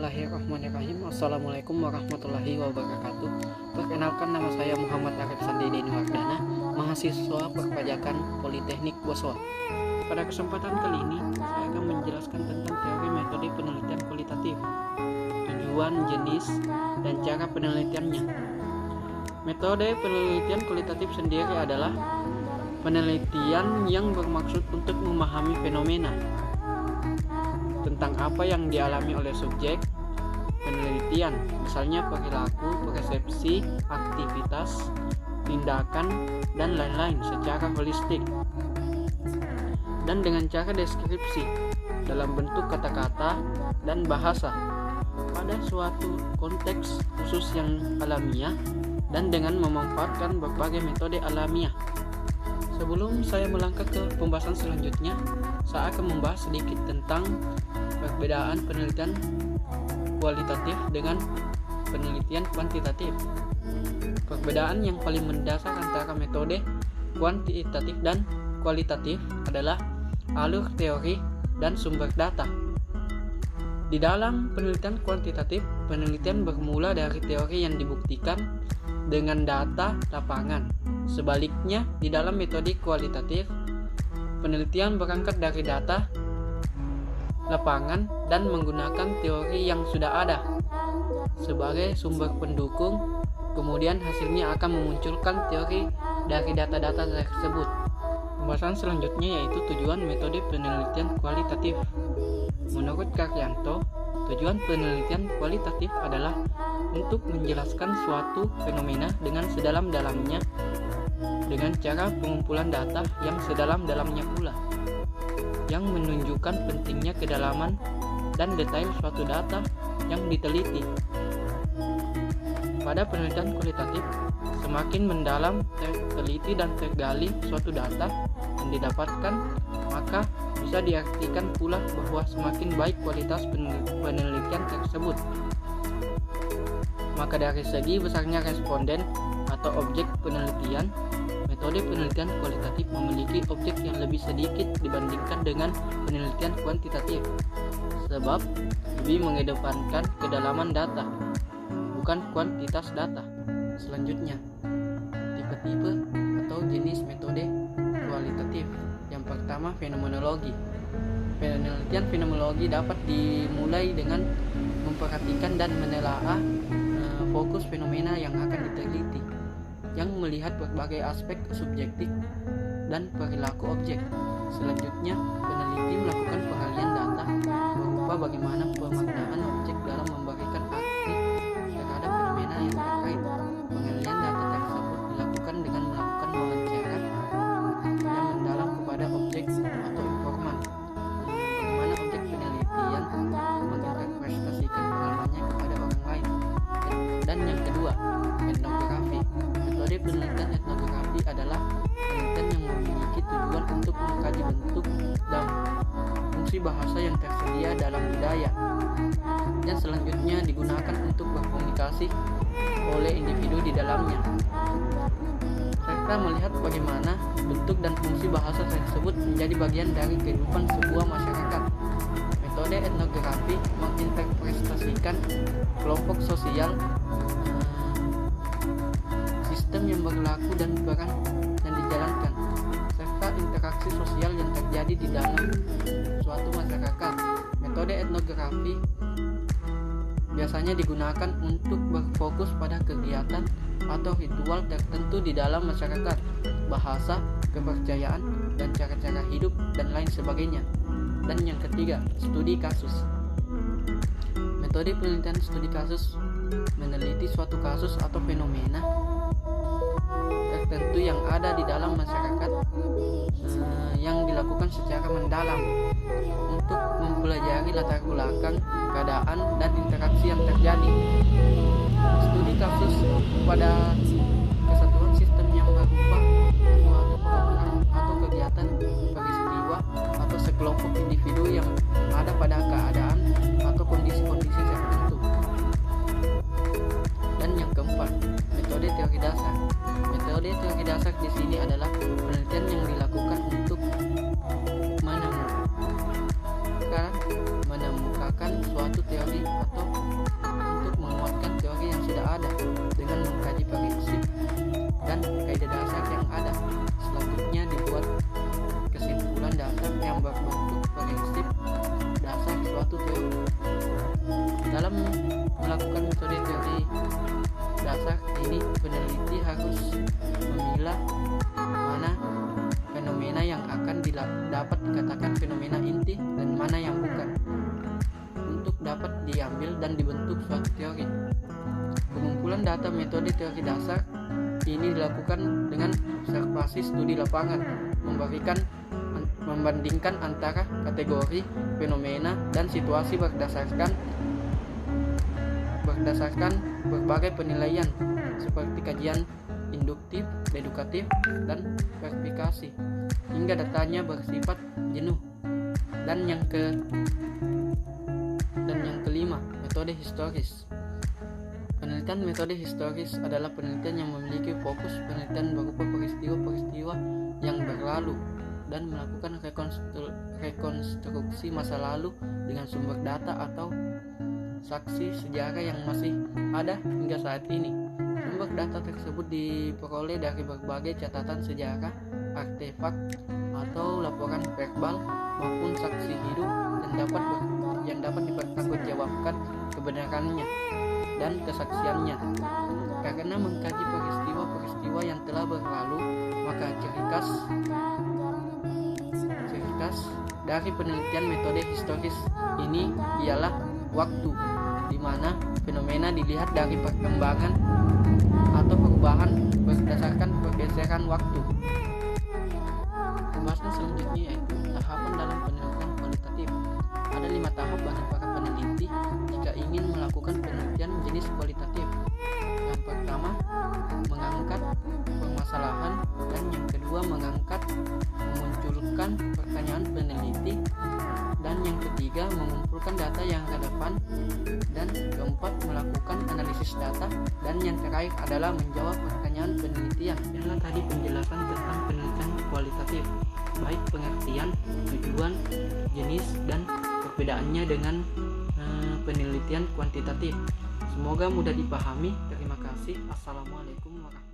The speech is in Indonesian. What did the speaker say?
Bismillahirrahmanirrahim. Assalamualaikum warahmatullahi wabarakatuh. Perkenalkan, nama saya Muhammad Arif Sandi Deniwardana, mahasiswa perpajakan Politeknik Bosowa. Pada kesempatan kali ini, saya akan menjelaskan tentang teori metode penelitian kualitatif, tujuan, jenis, dan cara penelitiannya. Metode penelitian kualitatif sendiri adalah penelitian yang bermaksud untuk memahami fenomena tentang apa yang dialami oleh subjek penelitian, misalnya perilaku, persepsi, aktivitas, tindakan, dan lain-lain secara holistik, dan dengan cara deskripsi dalam bentuk kata-kata dan bahasa pada suatu konteks khusus yang alamiah dan dengan memanfaatkan berbagai metode alamiah. Sebelum saya melangkah ke pembahasan selanjutnya, saya akan membahas sedikit tentang perbedaan penelitian kualitatif dengan penelitian kuantitatif. Perbedaan yang paling mendasar antara metode kuantitatif dan kualitatif adalah alur teori dan sumber data. Di dalam penelitian kuantitatif, penelitian bermula dari teori yang dibuktikan dengan data lapangan. Sebaliknya, di dalam metode kualitatif, penelitian berangkat dari data lapangan dan menggunakan teori yang sudah ada sebagai sumber pendukung, kemudian hasilnya akan memunculkan teori dari data-data tersebut. Pembahasan selanjutnya yaitu tujuan metode penelitian kualitatif. Menurut Karyanto, tujuan penelitian kualitatif adalah untuk menjelaskan suatu fenomena dengan sedalam-dalamnya dengan cara pengumpulan data yang sedalam-dalamnya pula, yang menunjukkan pentingnya kedalaman dan detail suatu data yang diteliti. Pada penelitian kualitatif, semakin mendalam terteliti dan tergali suatu data yang didapatkan, maka bisa diartikan pula bahwa semakin baik kualitas penelitian tersebut. Maka dari segi besarnya responden atau objek penelitian, metode penelitian kualitatif memiliki objek yang lebih sedikit dibandingkan dengan penelitian kuantitatif, sebab lebih mengedepankan kedalaman data, bukan kuantitas data. Selanjutnya, tipe-tipe atau jenis metode kualitatif. Yang pertama, fenomenologi. Penelitian fenomenologi dapat dimulai dengan memperhatikan dan menelaah fokus fenomena yang akan diteliti, yang melihat berbagai aspek subjektif dan perilaku objek. Selanjutnya, peneliti melakukan pengalian data berupa bagaimana pemaknaan objek dalam memberikan arti terhadap fenomena yang terkait. Pengalian data tersebut dilakukan dengan melakukan wawancara yang mendalam kepada objek atau informan. Bagaimana objek penelitian menginterpretasikan pengalamannya kepada orang lain. Dan yang kedua, etnografi. Metode penelitian etnografi adalah penelitian yang memiliki tujuan untuk mengkaji bentuk dan fungsi bahasa yang tersedia dalam budaya, dan selanjutnya digunakan untuk berkomunikasi oleh individu di dalamnya, serta melihat bagaimana bentuk dan fungsi bahasa tersebut menjadi bagian dari kehidupan sebuah masyarakat. Metode etnografi menginterpretasikan kelompok sosial, sistem yang berlaku dan peran yang dijalankan, serta interaksi sosial yang terjadi di dalam suatu masyarakat. Metode etnografi biasanya digunakan untuk berfokus pada kegiatan atau ritual tertentu di dalam masyarakat, bahasa, kepercayaan, dan cara-cara hidup, dan lain sebagainya. Dan yang ketiga, studi kasus. Metode penelitian studi kasus meneliti suatu kasus atau fenomena tertentu yang ada di dalam masyarakat yang dilakukan secara mendalam untuk mempelajari latar belakang, keadaan, dan interaksi yang terjadi. Studi kasus pada kesatuan sistem yang berupa suatu program atau kegiatan, peristiwa, atau sekelompok individu yang ada pada keadaan atau kondisi-kondisi tertentu. Dan yang keempat, metode teori dasar. Metode teori dasar di sini adalah penelitian yang dilakukan untuk menemukan suatu suatu teori atau untuk menguatkan teori yang sudah ada dengan mengkaji prinsip dan kaidah dasar yang ada. Selanjutnya dibuat kesimpulan dasar yang berbentuk prinsip dasar suatu teori. Dalam melakukan metode teori dasar ini, peneliti harus memilah mana fenomena yang akan dapat dikatakan fenomena inti dan mana yang bukan, untuk dapat diambil dan dibentuk suatu teori. Pengumpulan data metode teori dasar ini dilakukan dengan observasi studi lapangan, membandingkan antara kategori, fenomena, dan situasi berdasarkan berbagai penilaian seperti kajian induktif, deduktif, dan verifikasi, hingga datanya bersifat jenuh. Dan yang kelima, metode historis. Penelitian metode historis adalah penelitian yang memiliki fokus penelitian berupa peristiwa-peristiwa yang berlalu dan melakukan rekonstruksi masa lalu dengan sumber data atau saksi sejarah yang masih ada hingga saat ini. Sumber data tersebut diperoleh dari berbagai catatan sejarah, artefak, atau laporan verbal maupun saksi hidup yang dapat dipertanggungjawabkan kebenarannya dan kesaksiannya. Karena mengkaji peristiwa-peristiwa yang telah berlalu, maka ciri khas dari penelitian metode historis ini ialah waktu, di mana fenomena dilihat dari perkembangan atau perubahan berdasarkan pergeseran waktu. Pembahasan selanjutnya yaitu tahapan dalam penelitian kualitatif. Ada 5 tahap bagi para peneliti jika ingin melakukan penelitian jenis kualitatif. Yang pertama, mengangkat permasalahan, dan yang kedua memunculkan pertanyaan peneliti, dan yang ketiga mengumpulkan data yang relevan, dan keempat melakukan analisis data, dan yang terakhir adalah menjawab pertanyaan penelitian. Inilah tadi penjelasan tentang penelitian kualitatif, baik pengertian, tujuan, jenis, dan perbedaannya dengan penelitian kuantitatif. Semoga mudah dipahami. Terima kasih. Assalamualaikum warahmatullahi wabarakatuh.